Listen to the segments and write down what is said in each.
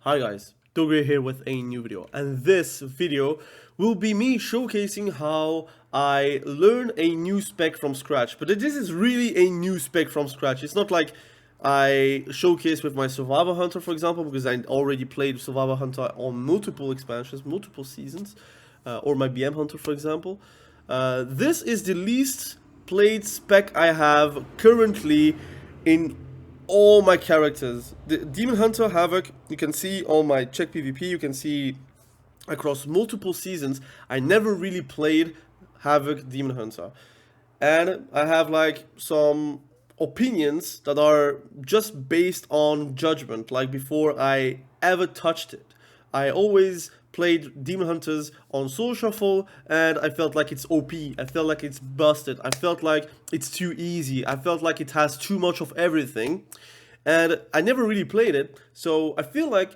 Hi guys, Dogre here with a new video, and this video will be me showcasing how I learn a new spec from scratch. But this is really a new spec from scratch. It's not like I showcase with my Survivor Hunter, for example, because I already played Survivor Hunter on multiple expansions, multiple seasons, or my BM Hunter, for example. This is the least played spec I have currently in all my characters. The Demon Hunter Havoc, you can see on my check PvP, you can see across multiple seasons, I never really played Havoc Demon Hunter. And I have like some opinions that are just based on judgment, like before I ever touched it. I always played Demon Hunters on Soul Shuffle and I felt like it's OP, I felt like it's busted, I felt like it's too easy, I felt like it has too much of everything, and I never really played it, so I feel like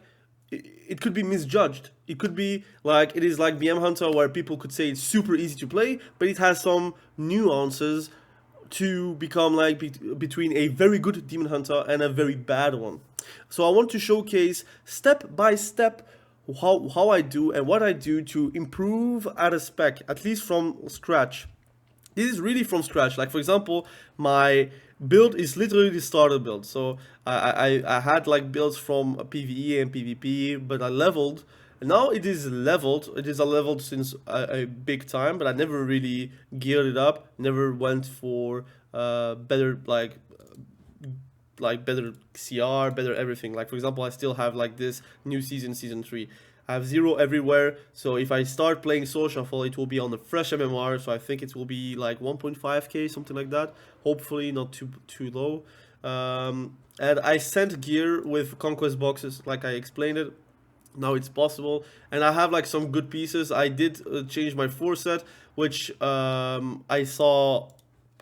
it could be misjudged. It could be like it is like BM Hunter where people could say it's super easy to play, but it has some nuances to become like between a very good Demon Hunter and a very bad one. So I want to showcase step by step how I do and what I do to improve at a spec, at least from scratch. This is really from scratch. Like for example, my build is literally the starter build. So I had like builds from PvE and PvP, but I leveled. Now it is leveled. It is a leveled since a big time, but I never really geared it up. Never went for better better CR, better everything. Like for example, I still have like this new season 3. I have 0 everywhere, so if I start playing Soul Shuffle, it will be on the fresh MMR, so I think it will be like 1.5k, something like that. Hopefully not too low. And I sent gear with conquest boxes, like I explained it. Now it's possible, and I have like some good pieces. I did change my 4 set, which I saw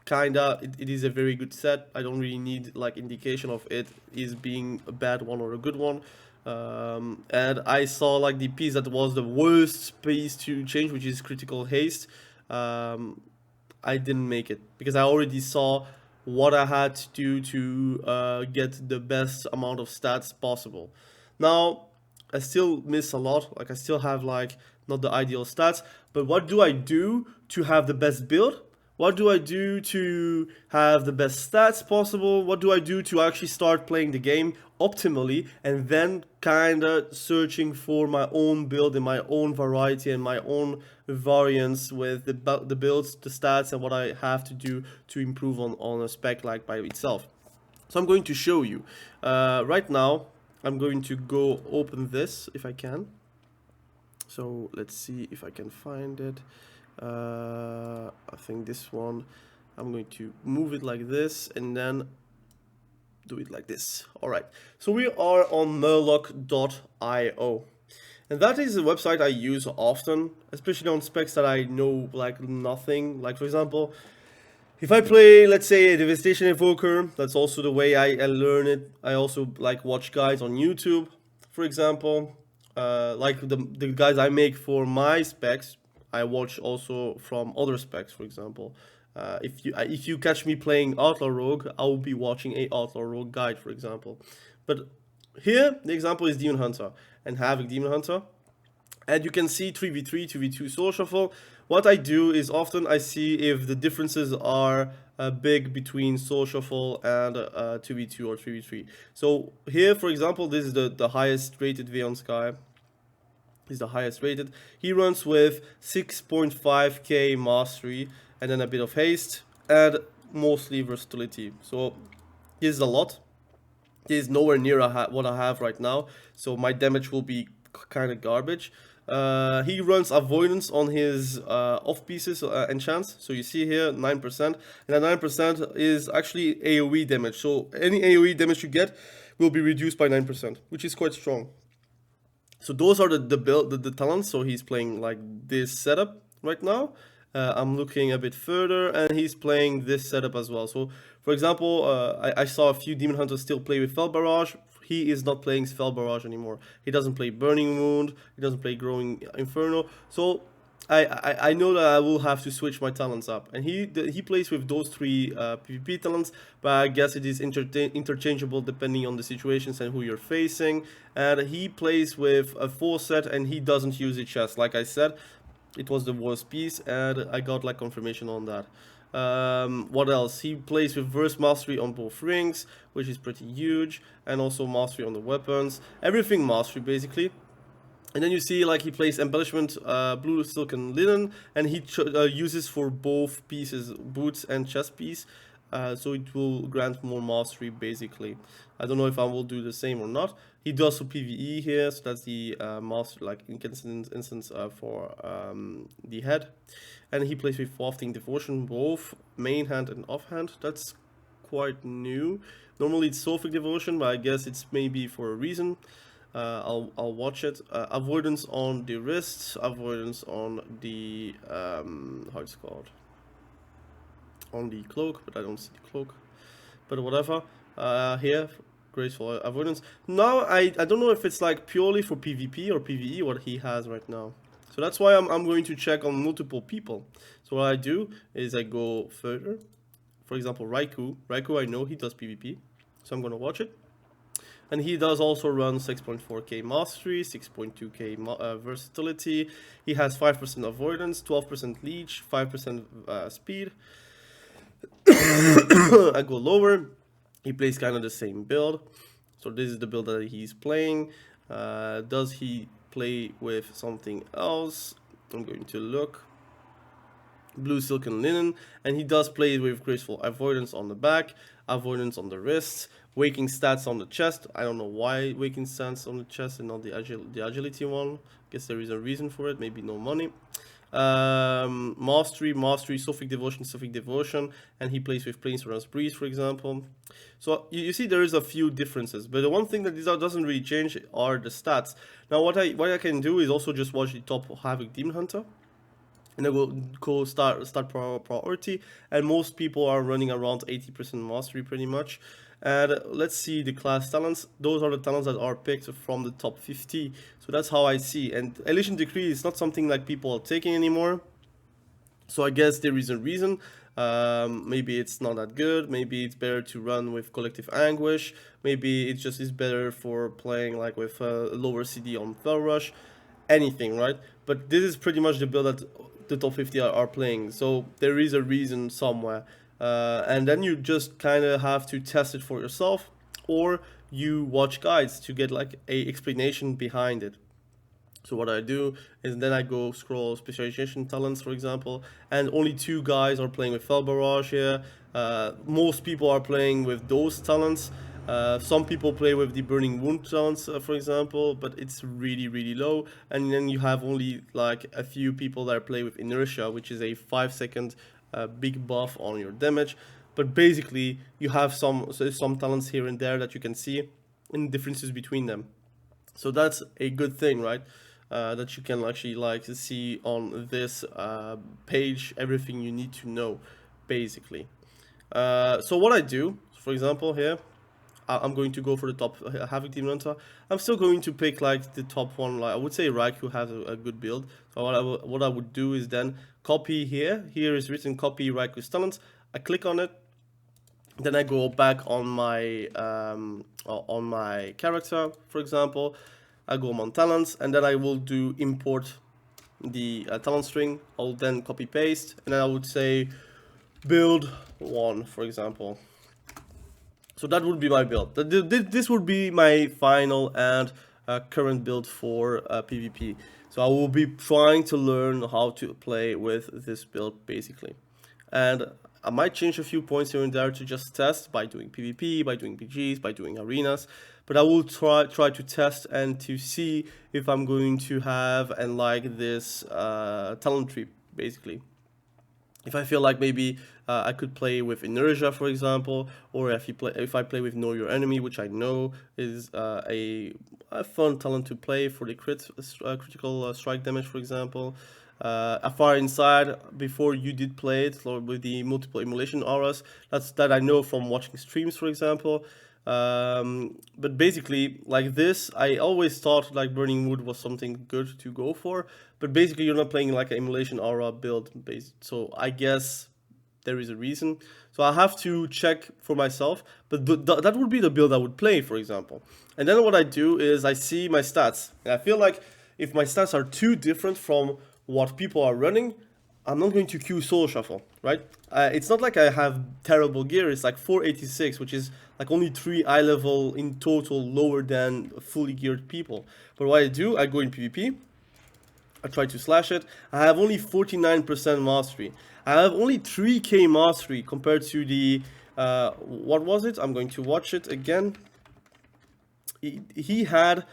kinda it is a very good set. I don't really need like indication of it is being a bad one or a good one. And I saw like the piece that was the worst piece to change, which is critical haste. I didn't make it because I already saw what I had to do to get the best amount of stats possible. Now I still miss a lot, like I still have like not the ideal stats, but what do I do to have the best build? What do I do to have the best stats possible? What do I do to actually start playing the game optimally and then kinda searching for my own build and my own variety and my own variance with the builds, the stats, and what I have to do to improve on a spec like by itself. So I'm going to show you. Right now, I'm going to go open this if I can. So let's see if I can find it. I think this one, I'm going to move it like this and then do it like this. Alright, so we are on murloc.io, and that is a website I use often, especially on specs that I know like nothing. Like for example, if I play, let's say, a Devastation Evoker, that's also the way I learn it. I also like watch guides on YouTube, for example. Like the guides I make for my specs, I watch also from other specs, for example. If you catch me playing Outlaw Rogue, I will be watching a Outlaw Rogue guide, for example. But here, the example is Demon Hunter and Havoc Demon Hunter. And you can see 3v3, 2v2 Soul Shuffle. What I do is often I see if the differences are big between Soul Shuffle and 2v2 or 3v3. So here, for example, this is the highest rated Veon Sky. He's the highest rated. He runs with 6.5k mastery and then a bit of haste and mostly versatility. So this is a lot. This is nowhere near what I have right now. So my damage will be kind of garbage. He runs avoidance on his off pieces enchants. So you see here 9%, and that 9% is actually AoE damage. So any AoE damage you get will be reduced by 9%, which is quite strong. So those are the talents. So he's playing like this setup right now. I'm looking a bit further, and he's playing this setup as well. So, for example, I saw a few Demon Hunters still play with Fell Barrage. He is not playing Fell Barrage anymore. He doesn't play Burning Wound. He doesn't play Growing Inferno. So I know that I will have to switch my talents up, and he plays with those three PvP talents, but I guess it is interchangeable depending on the situations and who you're facing. And he plays with a full set, and he doesn't use it chest. Like I said, it was the worst piece, and I got like confirmation on that. What else? He plays with verse mastery on both rings, which is pretty huge, and also mastery on the weapons. Everything mastery basically. And then you see like he plays embellishment, blue silk and linen, and he uses for both pieces, boots and chest piece. So it will grant more mastery basically. I don't know if I will do the same or not. He does for PvE here, so that's the master like incandescent instance for the head. And he plays with wafting devotion, both main hand and offhand. That's quite new. Normally it's Sophic devotion, but I guess it's maybe for a reason. I'll watch it. Avoidance on the wrists, avoidance on the how it's called, on the cloak, but I don't see the cloak. But whatever. Here, graceful avoidance. Now I don't know if it's like purely for PvP or PvE what he has right now. So that's why I'm going to check on multiple people. So what I do is I go further. For example, Raikou. Raikou I know he does PvP, so I'm gonna watch it. And he does also run 6.4k mastery, 6.2k versatility. He has 5% avoidance, 12% leech, 5% speed. I go lower. He plays kind of the same build. So this is the build that he's playing. Does he play with something else? I'm going to look. Blue silk and linen, and he does play with graceful avoidance on the back, avoidance on the wrists, waking stats on the chest. I don't know why waking stats on the chest and not the agility one. Guess there is a reason for it, maybe no money. Mastery, Sophic devotion, and he plays with Planeswalker's Breeze, for example. So you see there is a few differences, but the one thing that doesn't really change are the stats. Now what I can do is also just watch the top Havoc Demon Hunter. And I will go start priority, and most people are running around 80% mastery pretty much. And let's see the class talents. Those are the talents that are picked from the top 50. So that's how I see. And Elation Decree is not something like people are taking anymore. So I guess there is a reason. Maybe it's not that good. Maybe it's better to run with Collective Anguish. Maybe it just is better for playing like with lower CD on Fell Rush. Anything, right? But this is pretty much the build that the top 50 are playing, so there is a reason somewhere, and then you just kind of have to test it for yourself, or you watch guides to get like a explanation behind it. So what I do is then I go scroll specialization talents, for example, and only 2 guys are playing with Fell Barrage here. Most people are playing with those talents. Some people play with the Burning Wound talents, for example, but it's really low. And then you have only like a few people that play with Inertia, which is a 5-second big buff on your damage. But basically, you have some talents here and there that you can see and differences between them. So that's a good thing, right? That you can actually like to see on this page everything you need to know, basically. So what I do, for example, here, I'm going to go for the top Havoc Demon Hunter. I'm still going to pick like the top one. Like I would say Raikou has a good build. So what I would do is then copy here. Here is written copy Raikou's talents. I click on it. Then I go back on my character, for example. I go on talents, and then I will do import the talent string. I'll then copy paste, and then I would say build 1, for example. So that would be my build. This would be my final and current build for PvP. So I will be trying to learn how to play with this build, basically. And I might change a few points here and there to just test by doing PvP, by doing PGs, by doing arenas. But I will try to test and to see if I'm going to have and like this talent tree, basically. If I feel like maybe I could play with Inertia, for example, or if I play with Know Your Enemy, which I know is a fun talent to play for the critical strike damage, for example. Far Inside, before you did play it with the multiple immolation auras, that I know from watching streams, for example. But basically, like this, I always thought like burning wood was something good to go for. But basically, you're not playing like an emulation aura build based. So I guess there is a reason. So I have to check for myself. But that would be the build I would play, for example. And then what I do is I see my stats. And I feel like if my stats are too different from what people are running, I'm not going to queue soul shuffle, right? It's not like I have terrible gear. It's like 486, which is like only 3 eye level in total lower than fully geared people. But what I do, I go in PvP. I try to slash it. I have only 49% mastery. I have only 3k mastery compared to the, what was it? I'm going to watch it again. He had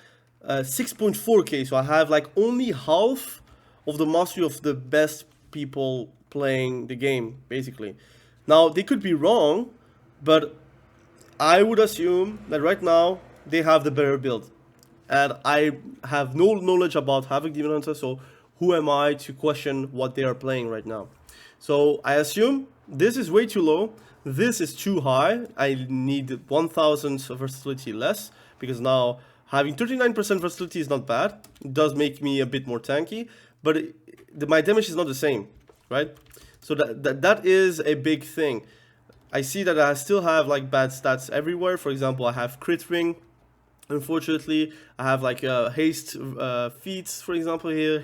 6.4k, so I have like only half of the mastery of the best people playing the game, basically. Now, they could be wrong, but I would assume that right now they have the better build. And I have no knowledge about Havoc Demon Hunter, so who am I to question what they are playing right now? So I assume this is way too low, this is too high, I need 1000 versatility less, because now having 39% versatility is not bad. It does make me a bit more tanky, but my damage is not the same, right? So that is a big thing. I see that I still have like bad stats everywhere. For example, I have crit ring. Unfortunately, I have like haste feats, for example here,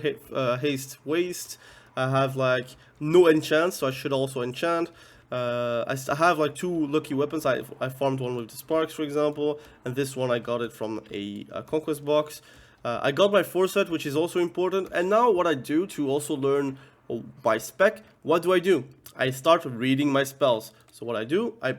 haste waste. I have like no enchant, so I should also enchant. I have like 2 lucky weapons. I farmed one with the sparks, for example, and this one I got it from a conquest box. I got my foresight, which is also important. And now what I do to also learn my spec, what do? I start reading my spells. So what I do, I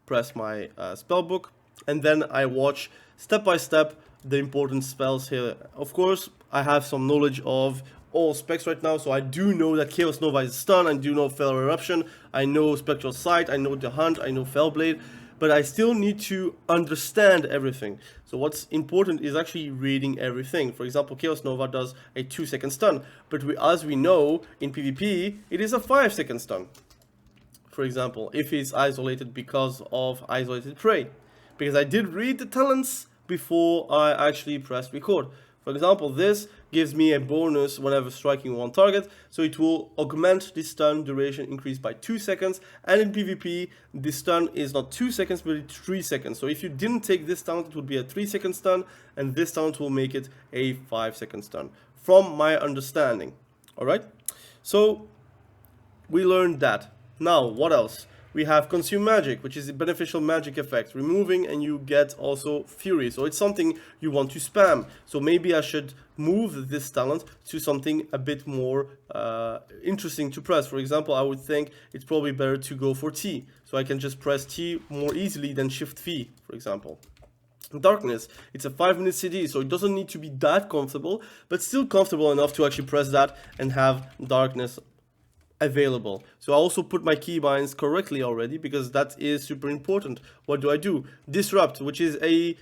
press my spell book, and then I watch step by step the important spells here. Of course, I have some knowledge of all specs right now, so I do know that Chaos Nova is stun, I do know Fell Eruption, I know Spectral Sight, I know the Hunt, I know Fellblade, but I still need to understand everything. So what's important is actually reading everything. For example, Chaos Nova does a 2-second stun, but as we know, in PvP, it is a 5-second stun. For example, if it's isolated because of isolated prey. Because I did read the talents before I actually pressed record. For example, this gives me a bonus whenever striking one target, so it will augment the stun duration increase by 2 seconds, and in PvP, the stun is not 2 seconds, but it's 3 seconds. So if you didn't take this talent, it would be a 3-second stun, and this talent will make it a 5-second stun, from my understanding. Alright? So, we learned that. Now, what else? We have Consume Magic, which is a beneficial magic effect, removing and you get also Fury. So it's something you want to spam. So maybe I should move this talent to something a bit more interesting to press. For example, I would think it's probably better to go for T. So I can just press T more easily than Shift V, for example. Darkness, it's a 5-minute CD, so it doesn't need to be that comfortable, but still comfortable enough to actually press that and have darkness available. So I also put my keybinds correctly already, because that is super important. What do? Disrupt, which is a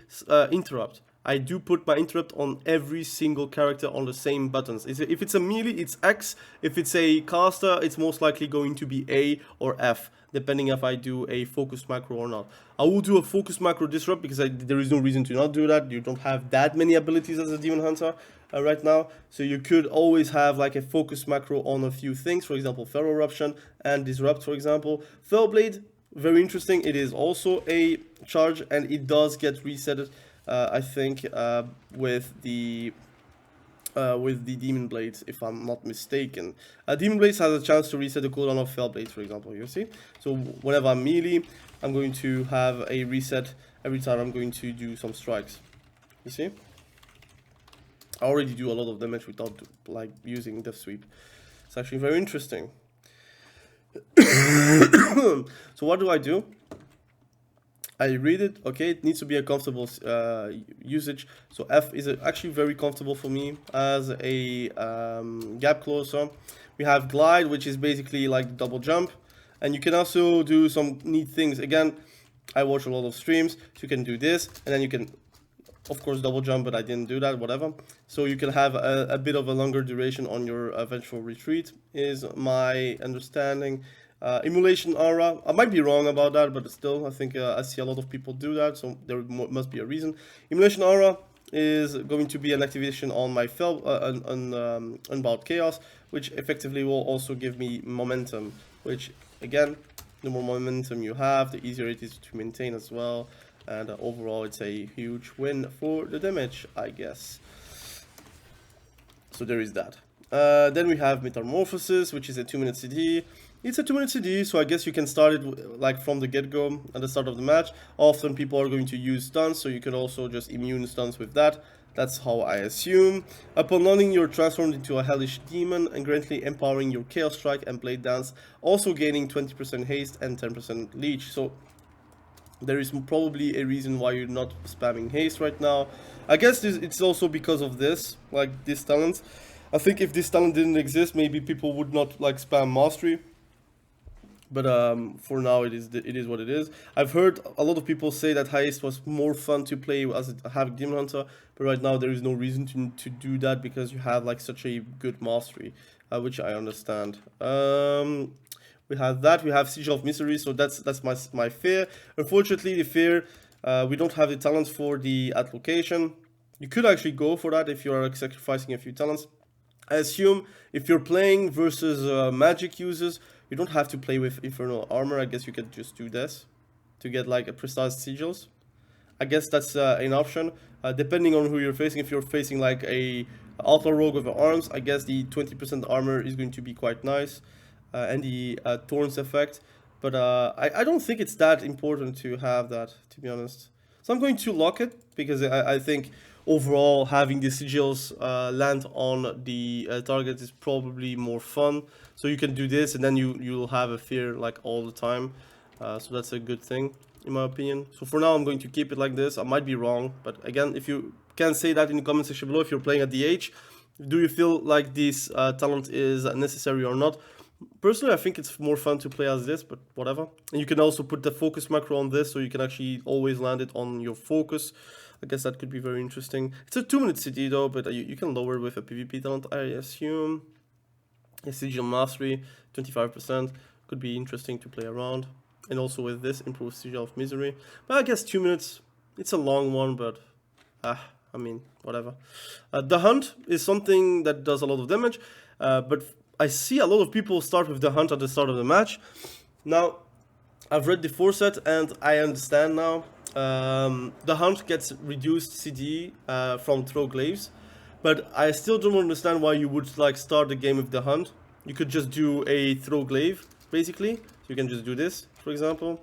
interrupt. I do put my interrupt on every single character on the same buttons. If it's a melee, it's X. If it's a caster, it's most likely going to be A or F, depending if I do a focus macro or not. I will do a focus macro disrupt because there is no reason to not do that. You don't have that many abilities as a demon hunter right now, so you could always have like a focus macro on a few things. For example, Feral Eruption and Disrupt, for example. Fellblade, very interesting. It is also a charge, and it does get reset. I think with the Demon Blades, if I'm not mistaken. Demon Blades has a chance to reset the cooldown of Fell Blades, for example, you see? So whenever I'm melee, I'm going to have a reset every time I'm going to do some strikes. You see? I already do a lot of damage without like using Death Sweep. It's actually very interesting. So what do? I read it, okay, it needs to be a comfortable usage. So F is actually very comfortable for me as a gap closer. We have Glide, which is basically like double jump. And you can also do some neat things. Again, I watch a lot of streams, so you can do this, and then you can, of course, double jump, but I didn't do that, whatever. So you can have a bit of a longer duration on your Vengeful Retreat, is my understanding. Emulation aura, I might be wrong about that, but still, I think I see a lot of people do that, so there must be a reason. Emulation aura is going to be an activation on my Unbound Chaos, which effectively will also give me momentum, which again, the more momentum you have, the easier it is to maintain as well, and overall it's a huge win for the damage, I guess. So there is that. Then we have Metamorphosis, which is a 2-minute CD. It's a 2-minute CD, so I guess you can start it like from the get-go at the start of the match. Often people are going to use stuns, so you can also just immune stuns with that. That's how I assume. Upon landing, you're transformed into a hellish demon and greatly empowering your Chaos Strike and Blade Dance, also gaining 20% haste and 10% leech. So there is probably a reason why you're not spamming haste right now. I guess it's also because of this, like this talent. I think if this talent didn't exist, maybe people would not like spam mastery. But for now, it is what it is. I've heard a lot of people say that haste was more fun to play as a Havoc Demon Hunter, but right now there is no reason to do that because you have like such a good mastery, which I understand. We have that. We have Sigil of Misery, so that's my fear. Unfortunately, the fear we don't have the talents for the at location. You could actually go for that if you are sacrificing a few talents. I assume if you're playing versus magic users, you don't have to play with Infernal Armor. I guess you could just do this to get like a precise sigils. I guess that's an option. Depending on who you're facing, if you're facing like a Outlaw Rogue with arms, I guess the 20% armor is going to be quite nice. And the Thorns effect. But I don't think it's that important to have that, to be honest. So I'm going to lock it, because I think overall having the sigils land on the target is probably more fun. So you can do this and then you'll have a fear like all the time. So that's a good thing in my opinion. So for now I'm going to keep it like this. I might be wrong, but again, if you can say that in the comment section below if you're playing at DH. Do you feel like this talent is necessary or not? Personally, I think it's more fun to play as this, but whatever. And you can also put the focus macro on this, so you can actually always land it on your focus. I guess that could be very interesting. It's a 2-minute CD though, but you can lower it with a PvP talent, I assume. A Sigil Mastery, 25%. Could be interesting to play around. And also with this, improved Sigil of Misery. But I guess 2 minutes, it's a long one, but I mean, whatever. The Hunt is something that does a lot of damage, but I see a lot of people start with the Hunt at the start of the match. Now, I've read the foreset and I understand now. The Hunt gets reduced CD from Throw Glaives, but I still don't understand why you would like start the game with the Hunt. You could just do a Throw Glaive, basically. So you can just do this, for example,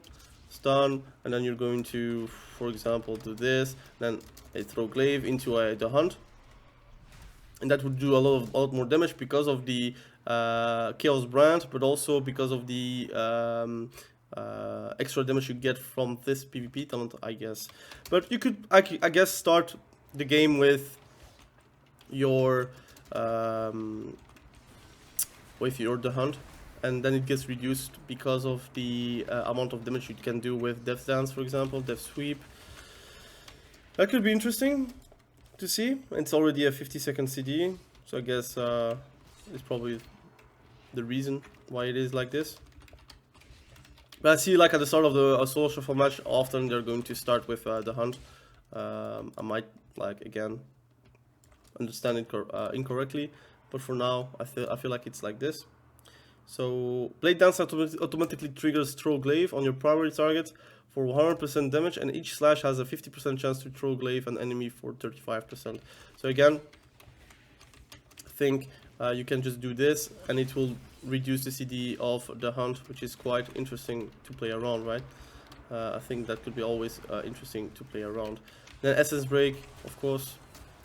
stun, and then you're going to, for example, do this, then a Throw Glaive into the Hunt. And that would do a lot more damage because of the Chaos Brand, but also because of the extra damage you get from this PvP talent, I guess. But you could, I guess, start the game with your the Hunt, and then it gets reduced because of the amount of damage you can do with Death Dance, for example, Death Sweep. That could be interesting to see. It's already a 50-second CD, so I guess it's probably the reason why it is like this. But I see, like at the start of the solo shuffle match, often they're going to start with the Hunt. I might, like, again, understand it incorrectly, but for now I feel like it's like this. So Blade Dance automatically triggers Throw Glaive on your primary target for 100% damage, and each slash has a 50% chance to Throw Glaive an enemy for 35%. So again, I think you can just do this and it will reduce the CD of the Hunt, which is quite interesting to play around, right? I think that could be always interesting to play around. Then Essence Break, of course,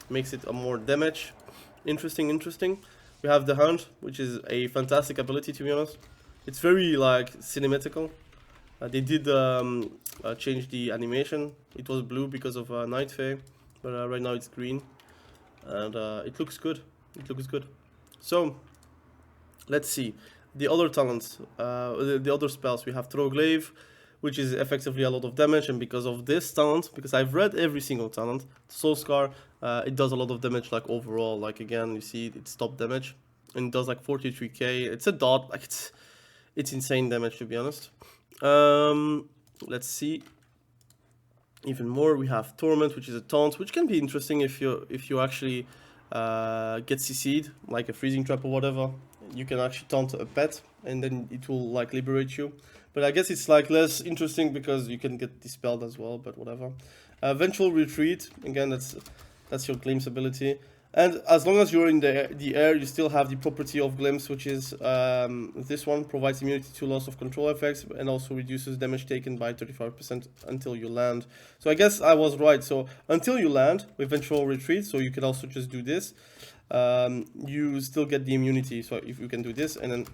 makes it a more damage. Interesting. We have the Hunt, which is a fantastic ability, to be honest. It's very like cinematical. They did change the animation. It was blue because of Night Fae, but right now it's green, and it looks good. So let's see the other talents, the other spells. We have Throw Glaive, which is effectively a lot of damage, and because of this talent, because I've read every single talent, Soul Scar, it does a lot of damage, like overall, like again, you see it's top damage, and it does like 43k, it's a dot, like it's insane damage, to be honest. Let's see. Even more, we have Torment, which is a taunt, which can be interesting if you actually get CC'd, like a freezing trap or whatever. You can actually taunt a pet, and then it will like liberate you. But I guess it's like less interesting because you can get dispelled as well. But whatever. Eventual retreat, again, that's your glimpse ability. And as long as you're in the air, you still have the property of glimpse, which is this one, provides immunity to loss of control effects and also reduces damage taken by 35% until you land. So I guess I was right. So until you land, eventual retreat, so you can also just do this. You still get the immunity. So if you can do this, and then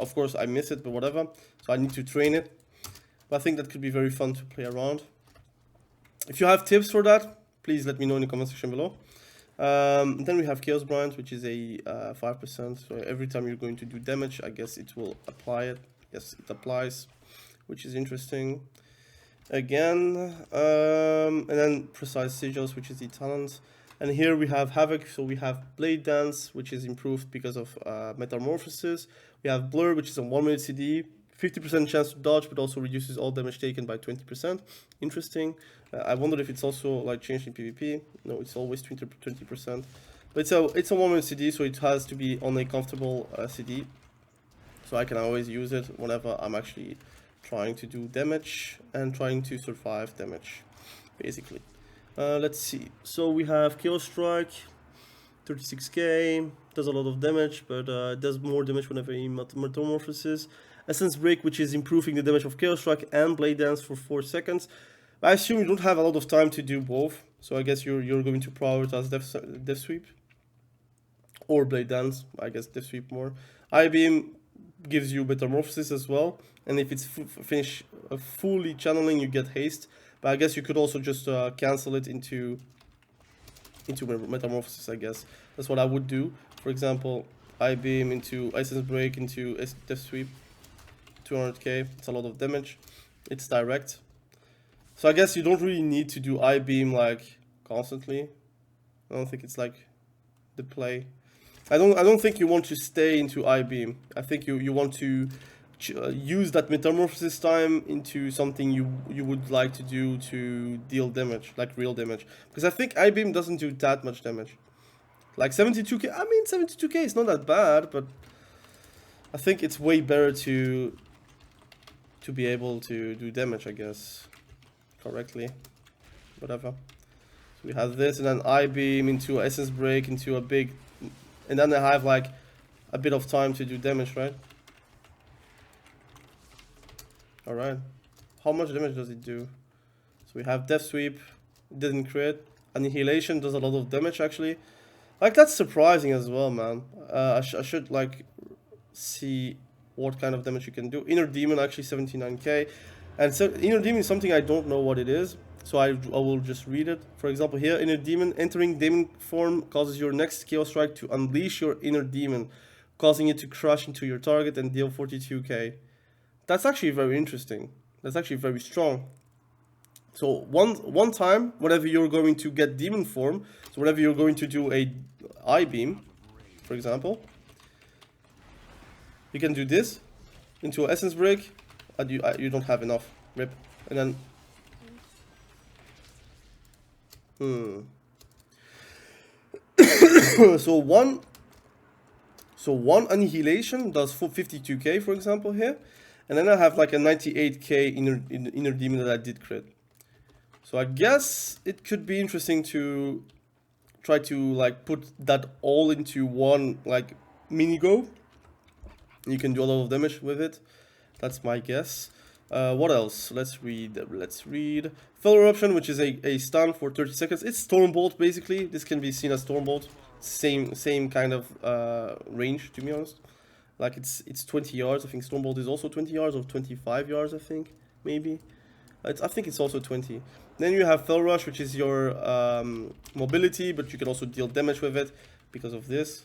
of course I miss it, but whatever. So I need to train it. But I think that could be very fun to play around. If you have tips for that, please let me know in the comment section below. Then we have Chaos Brand, which is a 5%. So every time you're going to do damage, I guess it will apply it. Yes, it applies, which is interesting. Again, and then Precise Sigils, which is the talent. And here we have Havoc, so we have Blade Dance, which is improved because of Metamorphosis. We have Blur, which is a 1-minute CD, 50% chance to dodge, but also reduces all damage taken by 20%. Interesting. I wonder if it's also like changed in PvP. No, it's always 20%. But it's a 1-minute CD, so it has to be on a comfortable CD. So I can always use it whenever I'm actually trying to do damage and trying to survive damage, basically. Let's see. So we have Chaos Strike, 36k, does a lot of damage, but does more damage whenever he metamorphoses. Essence Break, which is improving the damage of Chaos Strike and Blade Dance for 4 seconds. I assume you don't have a lot of time to do both, so I guess you're going to prioritize Death Sweep or Blade Dance. I guess Death Sweep more. I-Beam gives you Metamorphosis as well, and if it's fully channeling, you get haste. But I guess you could also just cancel it into Metamorphosis. I guess that's what I would do. For example, I-Beam into Essence Break into Death Sweep. 200k, it's a lot of damage. It's direct. So I guess you don't really need to do I-Beam like constantly. I don't think it's like the play. I don't think you want to stay into I-Beam. I think you want to use that Metamorphosis time into something you would like to do to deal damage, like real damage. Because I think I-Beam doesn't do that much damage. Like 72k, I mean 72k is not that bad, but I think it's way better to be able to do damage, I guess, correctly. Whatever. So we have this, and then I-Beam into Essence Break into a big, and then I have like a bit of time to do damage, right? Alright. How much damage does it do? So we have Death Sweep, didn't crit. Annihilation does a lot of damage actually. Like that's surprising as well, man. I should like see what kind of damage you can do. Inner Demon actually 79k, and so Inner Demon is something I don't know what it is, so I will just read it. For example, here Inner Demon, entering demon form causes your next Chaos Strike to unleash your Inner Demon, causing it to crush into your target and deal 42k. That's actually very interesting. That's actually very strong. So one time, whenever you're going to get demon form, so whenever you're going to do a I-Beam, for example, you can do this into Essence Break, and you don't have enough. Rip. And then so one annihilation does 52k, for example, here, and then I have like a 98k inner demon that I did crit. So I guess it could be interesting to try to like put that all into one like mini go. You can do a lot of damage with it. That's my guess. What else? Let's read. Fell Eruption, which is a stun for 30 seconds. It's Stormbolt, basically. This can be seen as Stormbolt. Same kind of range, to be honest. Like it's 20 yards. I think Stormbolt is also 20 yards or 25 yards, I think. Maybe. I think it's also 20. Then you have Fell Rush, which is your mobility, but you can also deal damage with it because of this.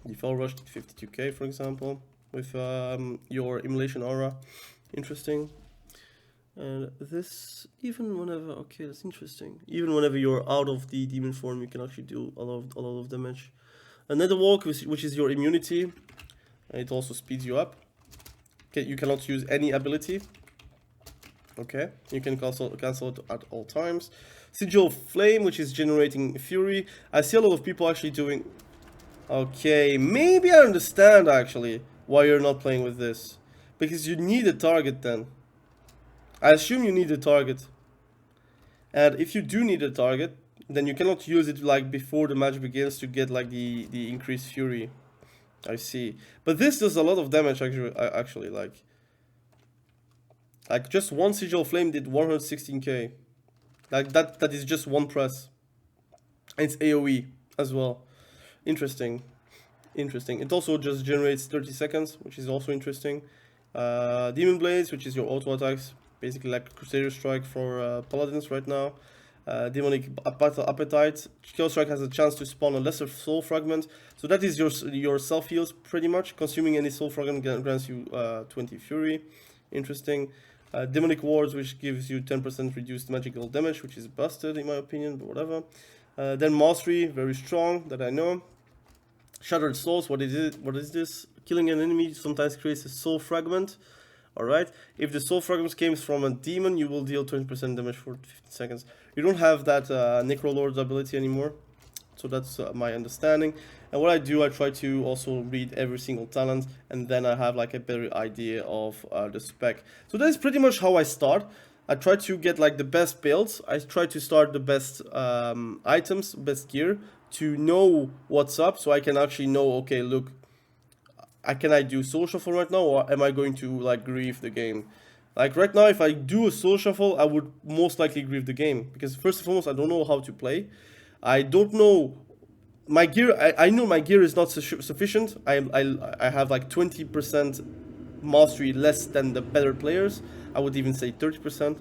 The Fell Rush did 52k, for example, with your Immolation Aura. Interesting. And this, even whenever, okay, that's interesting. Even whenever you're out of the demon form, you can actually do a lot of damage. Another walk, which is your immunity. It also speeds you up. Okay, you cannot use any ability. Okay, you can cancel it at all times. Sigil Flame, which is generating Fury. I see a lot of people actually doing... Okay, maybe I understand actually why you're not playing with this. Because you need a target then. I assume you need a target. And if you do need a target, then you cannot use it like before the match begins to get like the increased Fury. I see. But this does a lot of damage actually like just one Sigil Flame did 116k. Like that is just one press. And it's AoE as well. Interesting. It also just generates 30 seconds, which is also interesting. Demon Blades, which is your auto attacks, basically like Crusader Strike for Paladins right now. Demonic Appetite. Kill Strike has a chance to spawn a lesser soul fragment. So that is your self heals pretty much. Consuming any soul fragment grants you 20 fury. Interesting. Demonic Wards, which gives you 10% reduced magical damage, which is busted in my opinion, but whatever. Then Mastery, very strong, that I know. Shattered Souls, what is it? What is this? Killing an enemy sometimes creates a soul fragment. Alright, if the soul fragment came from a demon, you will deal 20% damage for 15 seconds. You don't have that Necrolord's ability anymore, so that's my understanding. And what I do, I try to also read every single talent, and then I have like a better idea of the spec. So that's pretty much how I start. I try to get like the best builds. I try to start the best items, best gear, to know what's up, so I can actually know, okay, look, can I do soul shuffle right now, or am I going to like grieve the game? Like right now, if I do a soul shuffle, I would most likely grieve the game, because first and foremost, I don't know how to play. I don't know my gear. I know my gear is not sufficient. I have like 20% mastery less than the better players. I would even say 30%.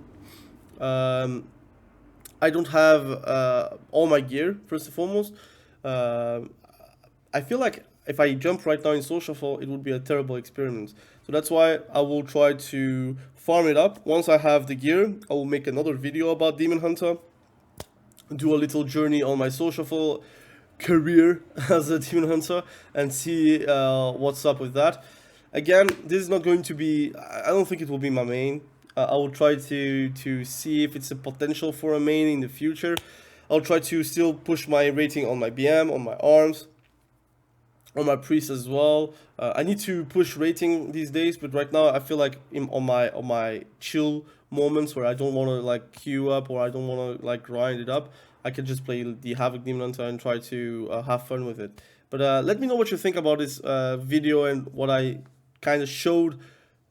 I don't have all my gear, first and foremost. I feel like if I jump right now in soul shuffle, it would be a terrible experiment. So that's why I will try to farm it up. Once I have the gear, I will make another video about Demon Hunter, do a little journey on my soul shuffle career as a Demon Hunter, and see what's up with that. Again, this is not going to be, I don't think it will be my main. I will try to see if it's a potential for a main in the future. I'll try to still push my rating on my BM, on my arms, on my priest as well. I need to push rating these days, but right now I feel like on my chill moments where I don't want to like queue up or I don't want to like grind it up, I can just play the Havoc Demon Hunter and try to have fun with it. But let me know what you think about this video and what I kind of showed,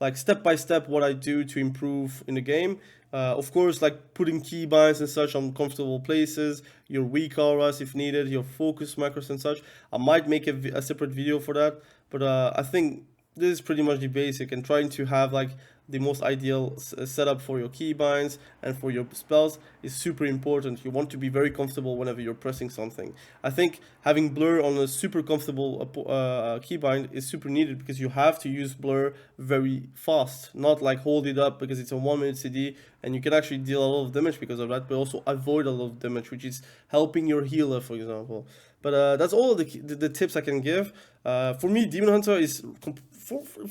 like step by step, what I do to improve in the game. Of course, like putting keybinds and such on comfortable places, your weak auras if needed, your focus macros and such. I might make a separate video for that, but I think this is pretty much the basic, and trying to have like the most ideal setup for your keybinds and for your spells is super important. You want to be very comfortable whenever you're pressing something. I think having blur on a super comfortable keybind is super needed, because you have to use blur very fast, not like hold it up because it's a 1 minute CD, and you can actually deal a lot of damage because of that, but also avoid a lot of damage, which is helping your healer, for example. But that's all the tips I can give. For me, Demon Hunter is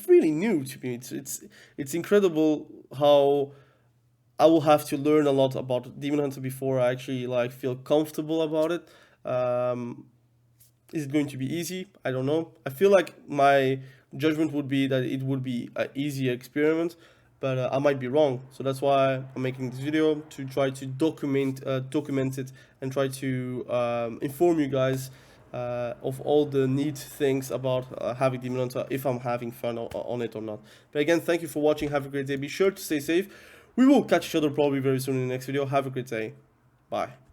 really new to me. It's incredible how I will have to learn a lot about Demon Hunter before I actually like feel comfortable about it. Is it going to be easy? I don't know. I feel like my judgment would be that it would be an easy experiment, but I might be wrong. So that's why I'm making this video, to try to document it and try to inform you guys of all the neat things about having Demon Hunter, if I'm having fun on it or not. But again, thank you for watching. Have a great day. Be sure to stay safe. We will catch each other probably very soon in the next video. Have a great day. Bye.